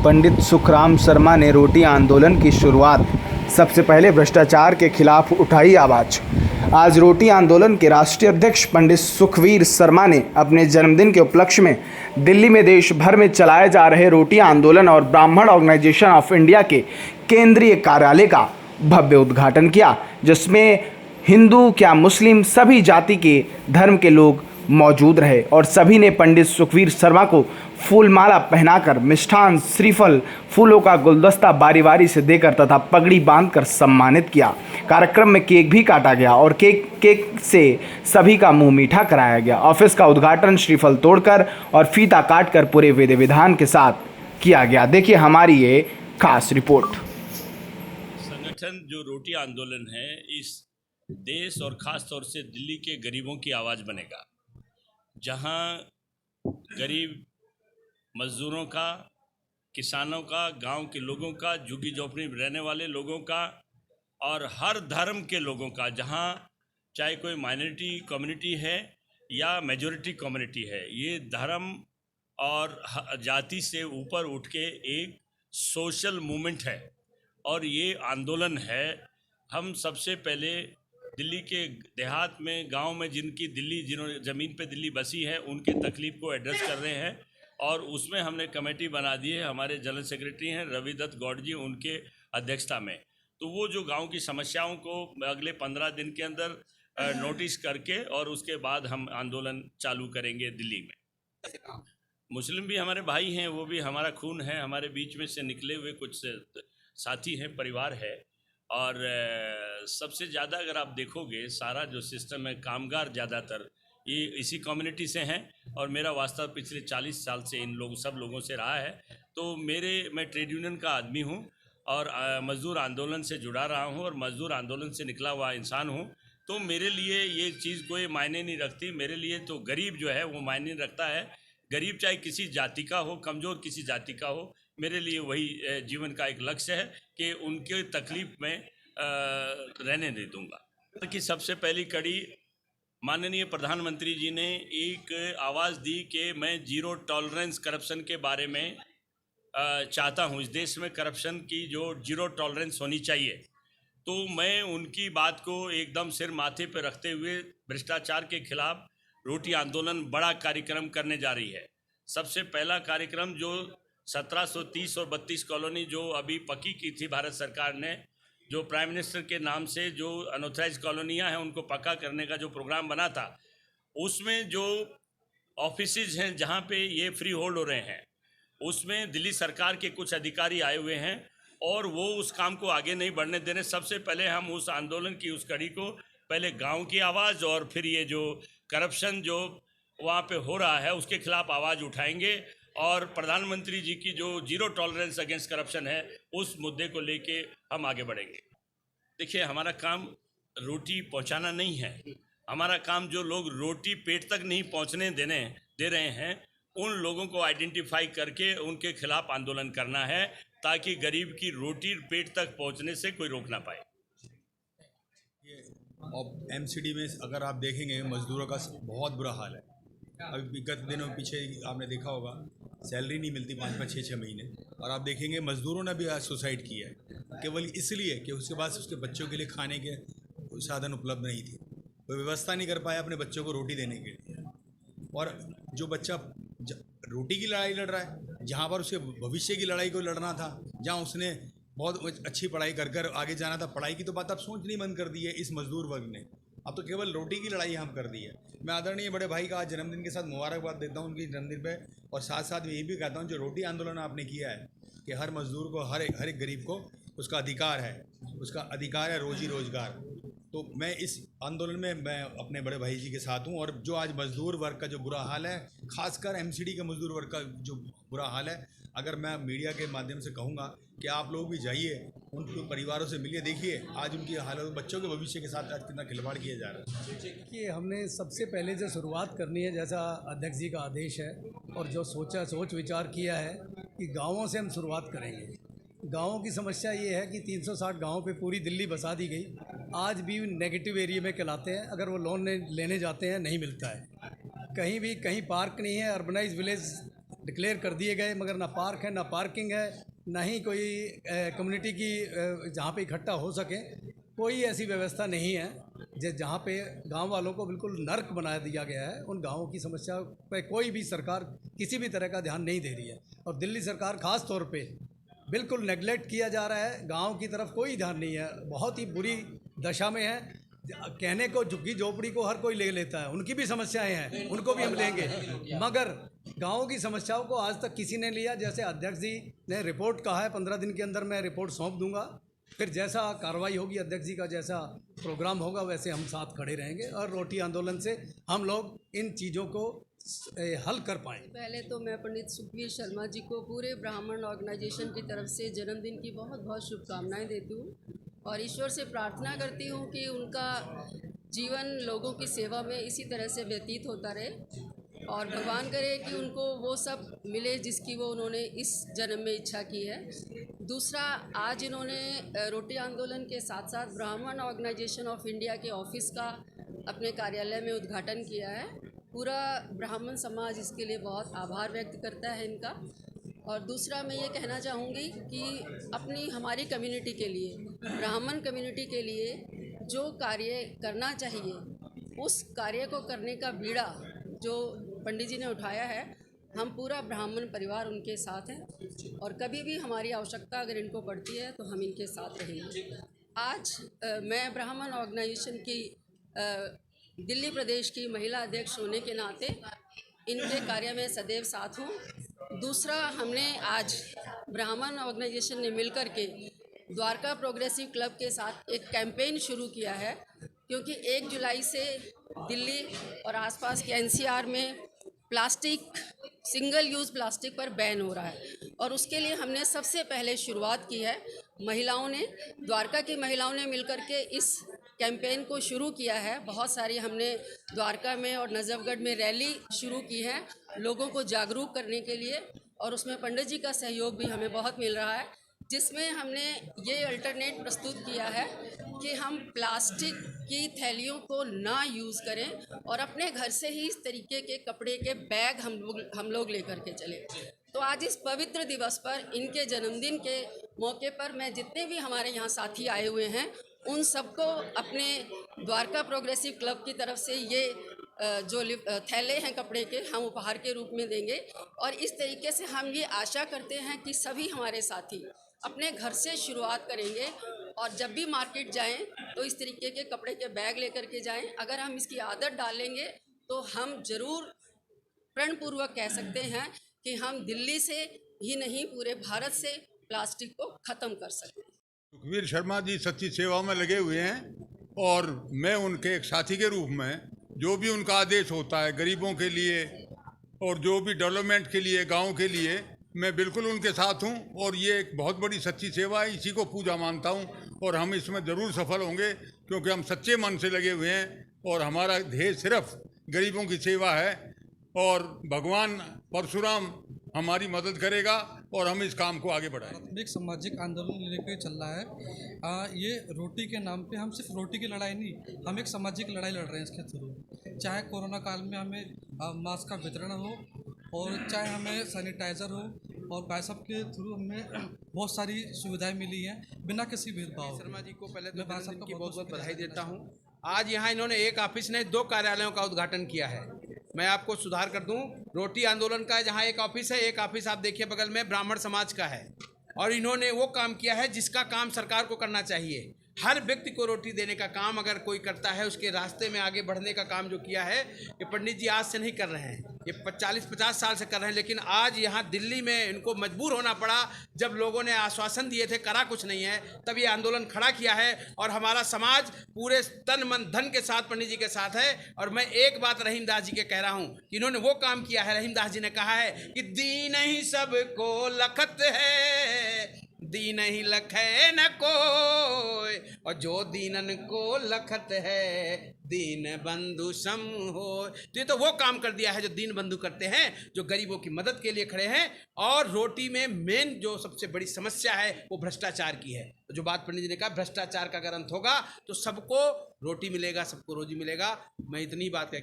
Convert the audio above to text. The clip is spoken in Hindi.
पंडित सुखराम शर्मा ने रोटी आंदोलन की शुरुआत। सबसे पहले भ्रष्टाचार के खिलाफ उठाई आवाज। आज रोटी आंदोलन के राष्ट्रीय अध्यक्ष पंडित सुखवीर शर्मा ने अपने जन्मदिन के उपलक्ष्य में दिल्ली में देश भर में चलाए जा रहे रोटी आंदोलन और ब्राह्मण ऑर्गेनाइजेशन ऑफ इंडिया के केंद्रीय कार्यालय का भव्य उद्घाटन किया, जिसमें हिंदू क्या मुस्लिम सभी जाति के धर्म के लोग मौजूद रहे और सभी ने पंडित सुखवीर शर्मा को फूलमाला पहनाकर मिष्ठान, श्रीफल, फूलों का गुलदस्ता बारी बारी से देकर तथा पगड़ी बांधकर सम्मानित किया। कार्यक्रम में केक भी काटा गया और केक से सभी का मुंह मीठा कराया गया। ऑफिस का उद्घाटन श्रीफल तोड़कर और फीता काटकर पूरे विधि विधान के साथ किया गया। देखिए हमारी ये खास रिपोर्ट। संगठन जो रोटी आंदोलन है, इस देश और ख़ास तौर से दिल्ली के गरीबों की आवाज़ बनेगा, जहां गरीब मज़दूरों का, किसानों का, गांव के लोगों का, झुग्गी झोंपड़ी में रहने वाले लोगों का और हर धर्म के लोगों का, जहां चाहे कोई माइनॉरिटी कम्युनिटी है या मेजॉरिटी कम्युनिटी है, ये धर्म और जाति से ऊपर उठ के एक सोशल मूवमेंट है और ये आंदोलन है। हम सबसे पहले दिल्ली के देहात में, गांव में जिन्होंने ज़मीन पे दिल्ली बसी है, उनके तकलीफ़ को एड्रेस कर रहे हैं और उसमें हमने कमेटी बना दी है। हमारे जनरल सेक्रेटरी हैं रविदत्त गौड़ जी, उनके अध्यक्षता में। तो वो जो गांव की समस्याओं को अगले 15 दिन के अंदर नोटिस करके और उसके बाद हम आंदोलन चालू करेंगे दिल्ली में। मुस्लिम भी हमारे भाई हैं, वो भी हमारा खून है, हमारे बीच में से निकले हुए कुछ साथी हैं, परिवार है। और सबसे ज़्यादा अगर आप देखोगे, सारा जो सिस्टम है, कामगार ज़्यादातर ये इसी कम्युनिटी से हैं और मेरा वास्ता पिछले 40 साल से सब लोगों से रहा है। तो मैं ट्रेड यूनियन का आदमी हूँ और मज़दूर आंदोलन से जुड़ा रहा हूँ और मज़दूर आंदोलन से निकला हुआ इंसान हूँ। तो मेरे लिए ये चीज़ कोई मायने नहीं रखती। मेरे लिए तो गरीब जो है वो मायने रखता है। गरीब चाहे किसी जाति का हो, कमज़ोर किसी जाति का हो, मेरे लिए वही जीवन का एक लक्ष्य है कि उनके तकलीफ़ में रहने नहीं दूंगा। कि सबसे पहली कड़ी माननीय प्रधानमंत्री जी ने एक आवाज़ दी कि मैं जीरो टॉलरेंस करप्शन के बारे में चाहता हूँ। इस देश में करप्शन की जो जीरो टॉलरेंस होनी चाहिए, तो मैं उनकी बात को एकदम सिर माथे पर रखते हुए भ्रष्टाचार के खिलाफ रोटी आंदोलन बड़ा कार्यक्रम करने जा रही है। सबसे पहला कार्यक्रम जो 1730 और 32 कॉलोनी जो अभी पक्की की थी भारत सरकार ने, जो प्राइम मिनिस्टर के नाम से जो अनऑथराइज कॉलोनियाँ हैं उनको पक्का करने का जो प्रोग्राम बना था, उसमें जो ऑफिसेज हैं जहाँ पे ये फ्री होल्ड हो रहे हैं, उसमें दिल्ली सरकार के कुछ अधिकारी आए हुए हैं और वो उस काम को आगे नहीं बढ़ने देने। सबसे पहले हम उस आंदोलन की उस कड़ी को पहले गांव की आवाज़ और फिर ये जो करप्शन जो वहाँ पे हो रहा है उसके खिलाफ आवाज़ उठाएंगे और प्रधानमंत्री जी की जो जीरो टॉलरेंस अगेंस्ट करप्शन है उस मुद्दे को लेके हम आगे बढ़ेंगे। देखिए, हमारा काम रोटी पहुंचाना नहीं है। हमारा काम जो लोग रोटी पेट तक नहीं पहुंचने दे रहे हैं, उन लोगों को आइडेंटिफाई करके उनके खिलाफ आंदोलन करना है, ताकि गरीब की रोटी पेट तक पहुंचने से कोई रोक ना पाए। और एमसीडी में अगर आप देखेंगे मज़दूरों का बहुत बुरा हाल है। अभी विगत दिनों पीछे आपने देखा होगा, सैलरी नहीं मिलती 5-5, 6-6 महीने, और आप देखेंगे मज़दूरों ने भी आज सुसाइड किया है, केवल इसलिए कि उसके पास उसके बच्चों के लिए खाने के साधन उपलब्ध नहीं थे, वो व्यवस्था नहीं कर पाया अपने बच्चों को रोटी देने के लिए। और जो बच्चा रोटी की लड़ाई लड़ रहा है, जहाँ पर उसके भविष्य की लड़ाई को लड़ना था, जहाँ उसने बहुत अच्छी पढ़ाई कर कर आगे जाना था, पढ़ाई की तो बात अब सोचनी बंद कर दी है इस मजदूर वर्ग ने। अब तो केवल रोटी की लड़ाई हम कर दी है। मैं आदरणीय बड़े भाई का आज जन्मदिन के साथ मुबारकबाद देता हूँ उनकी जन्मदिन पे, और साथ साथ ये भी कहता हूँ जो रोटी आंदोलन आपने किया है कि हर मजदूर को, हर एक गरीब को उसका अधिकार है रोजी रोजगार। तो मैं इस आंदोलन में मैं अपने बड़े भाई जी के साथ हूँ। और जो आज मजदूर वर्ग का जो बुरा हाल है, खासकर एमसीडी के मजदूर वर्ग का जो बुरा हाल है, अगर मैं मीडिया के माध्यम से कहूँगा कि आप लोग भी जाइए, उनके परिवारों से मिलिए, देखिए आज उनकी हालत, बच्चों के भविष्य के साथ आज कितना खिलवाड़ किया जा रहा है। देखिए, हमने सबसे पहले जो शुरुआत करनी है, जैसा अध्यक्ष जी का आदेश है और जो सोच विचार किया है कि गाँवों से हम शुरुआत करेंगे। गाँवों की समस्या ये है कि 360 गाँव पे पूरी दिल्ली बसा दी गई, आज भी नेगेटिव एरिया में कहलाते हैं। अगर वो लोन लेने जाते हैं नहीं मिलता है, कहीं पार्क नहीं है, अर्बनाइज विलेज डिक्लेयर कर दिए गए, मगर ना पार्क है, ना पार्किंग है, ना ही कोई कम्युनिटी की जहाँ पे इकट्ठा हो सके, कोई ऐसी व्यवस्था नहीं है। जहाँ पे गांव वालों को बिल्कुल नर्क बना दिया गया है, उन गाँवों की समस्या पे कोई भी सरकार किसी भी तरह का ध्यान नहीं दे रही है। और दिल्ली सरकार ख़ास तौर पे बिल्कुल नेगलेक्ट किया जा रहा है, गांव की तरफ कोई ध्यान नहीं है, बहुत ही बुरी दशा में है। कहने को झुग्गी झोपड़ी को हर कोई ले लेता है, उनकी भी समस्याएं हैं, उनको भी हम लेंगे, मगर गाँव की समस्याओं को आज तक किसी ने लिया। जैसे अध्यक्ष जी ने रिपोर्ट कहा है 15 दिन के अंदर मैं रिपोर्ट सौंप दूंगा, फिर जैसा कार्रवाई होगी, अध्यक्ष जी का जैसा प्रोग्राम होगा वैसे हम साथ खड़े रहेंगे और रोटी आंदोलन से हम लोग इन चीज़ों को हल कर पाएँ। पहले तो मैं पंडित सुखवीर शर्मा जी को पूरे ब्राह्मण ऑर्गेनाइजेशन की तरफ से जन्मदिन की बहुत बहुत शुभकामनाएं देती हूँ और ईश्वर से प्रार्थना करती हूँ कि उनका जीवन लोगों की सेवा में इसी तरह से व्यतीत होता रहे और भगवान करे कि उनको वो सब मिले जिसकी वो उन्होंने इस जन्म में इच्छा की है। दूसरा, आज इन्होंने रोटी आंदोलन के साथ साथ ब्राह्मण ऑर्गेनाइजेशन ऑफ इंडिया के ऑफिस का अपने कार्यालय में उद्घाटन किया है। पूरा ब्राह्मण समाज इसके लिए बहुत आभार व्यक्त करता है इनका। और दूसरा, मैं ये कहना चाहूँगी कि हमारी कम्युनिटी के लिए, ब्राह्मण कम्युनिटी के लिए जो कार्य करना चाहिए उस कार्य को करने का बीड़ा जो पंडित जी ने उठाया है, हम पूरा ब्राह्मण परिवार उनके साथ हैं और कभी भी हमारी आवश्यकता अगर इनको पड़ती है तो हम इनके साथ रहेंगे। आज मैं ब्राह्मण ऑर्गेनाइजेशन की दिल्ली प्रदेश की महिला अध्यक्ष होने के नाते इनके कार्य में सदैव साथ हूँ। दूसरा, हमने आज ब्राह्मण ऑर्गेनाइजेशन ने मिलकर के द्वारका प्रोग्रेसिव क्लब के साथ एक कैंपेन शुरू किया है, क्योंकि 1 जुलाई से दिल्ली और आसपास के एनसीआर में प्लास्टिक, सिंगल यूज़ प्लास्टिक पर बैन हो रहा है और उसके लिए हमने सबसे पहले शुरुआत की है। महिलाओं ने, द्वारका की महिलाओं ने मिलकर के इस कैंपेन को शुरू किया है। बहुत सारी हमने द्वारका में और नजफगढ़ में रैली शुरू की है लोगों को जागरूक करने के लिए और उसमें पंडित जी का सहयोग भी हमें बहुत मिल रहा है, जिसमें हमने ये अल्टरनेट प्रस्तुत किया है कि हम प्लास्टिक की थैलियों को ना यूज़ करें और अपने घर से ही इस तरीके के कपड़े के बैग हम लोग लेकर के चले। तो आज इस पवित्र दिवस पर, इनके जन्मदिन के मौके पर, मैं जितने भी हमारे यहाँ साथी आए हुए हैं उन सबको अपने द्वारका प्रोग्रेसिव क्लब की तरफ से ये जो थैले हैं कपड़े के, हम उपहार के रूप में देंगे और इस तरीके से हम ये आशा करते हैं कि सभी हमारे साथी अपने घर से शुरुआत करेंगे और जब भी मार्केट जाएं तो इस तरीके के कपड़े के बैग लेकर के जाएं। अगर हम इसकी आदत डालेंगे तो हम ज़रूर प्रणपूर्वक कह सकते हैं कि हम दिल्ली से ही नहीं पूरे भारत से प्लास्टिक को ख़त्म कर सकते हैं। सुखवीर शर्मा जी सच्ची सेवा में लगे हुए हैं और मैं उनके एक साथी के रूप में जो भी उनका आदेश होता है गरीबों के लिए और जो भी डेवलपमेंट के लिए, गांव के लिए, मैं बिल्कुल उनके साथ हूं और ये एक बहुत बड़ी सच्ची सेवा है। इसी को पूजा मानता हूं और हम इसमें ज़रूर सफल होंगे क्योंकि हम सच्चे मन से लगे हुए हैं और हमारा ध्येय सिर्फ गरीबों की सेवा है और भगवान परशुराम हमारी मदद करेगा और हम इस काम को आगे बढ़ाएंगे। एक सामाजिक आंदोलन लेकर चल रहा है। ये रोटी के नाम पे हम सिर्फ रोटी की लड़ाई नहीं, हम एक सामाजिक लड़ाई लड़ रहे हैं इसके थ्रू। चाहे कोरोना काल में हमें मास्क का वितरण हो और चाहे हमें सैनिटाइज़र हो और बाइसअप के थ्रू हमें बहुत सारी सुविधाएं मिली हैं बिना किसी भेदभाव। शर्मा जी को पहले तो जन्मदिन की बहुत बहुत बधाई देता हूं। आज यहाँ इन्होंने एक ऑफिस नहीं 2 कार्यालयों का उद्घाटन किया है। मैं आपको सुधार कर दूं, रोटी आंदोलन का जहाँ एक ऑफिस है, एक ऑफिस आप देखिए बगल में ब्राह्मण समाज का है और इन्होंने वो काम किया है जिसका काम सरकार को करना चाहिए। हर व्यक्ति को रोटी देने का काम अगर कोई करता है, उसके रास्ते में आगे बढ़ने का काम जो किया है, ये पंडित जी आज से नहीं कर रहे हैं, ये 40-50 साल से कर रहे हैं। लेकिन आज यहाँ दिल्ली में इनको मजबूर होना पड़ा, जब लोगों ने आश्वासन दिए थे, करा कुछ नहीं है, तब ये आंदोलन खड़ा किया है और हमारा समाज पूरे तन मन धन के साथ पंडित जी के साथ है। और मैं एक बात रहीम दास जी के कह रहा हूँ कि इन्होंने वो काम किया है, रहीम दास जी ने कहा है कि दीन ही सबको लखत है, दीन ही लखे न कोई, और जो दीनन को लखत है दीन बंधु सम हो। तो ये तो वो काम कर दिया है जो दीन बंधु करते हैं, जो गरीबों की मदद के लिए खड़े हैं। और रोटी में मेन जो सबसे बड़ी समस्या है वो भ्रष्टाचार की है। तो जो बात पंडित जी ने कहा, भ्रष्टाचार का अगर अंत होगा तो सबको रोटी मिलेगा, सबको रोजी मिलेगा। मैं इतनी बात कह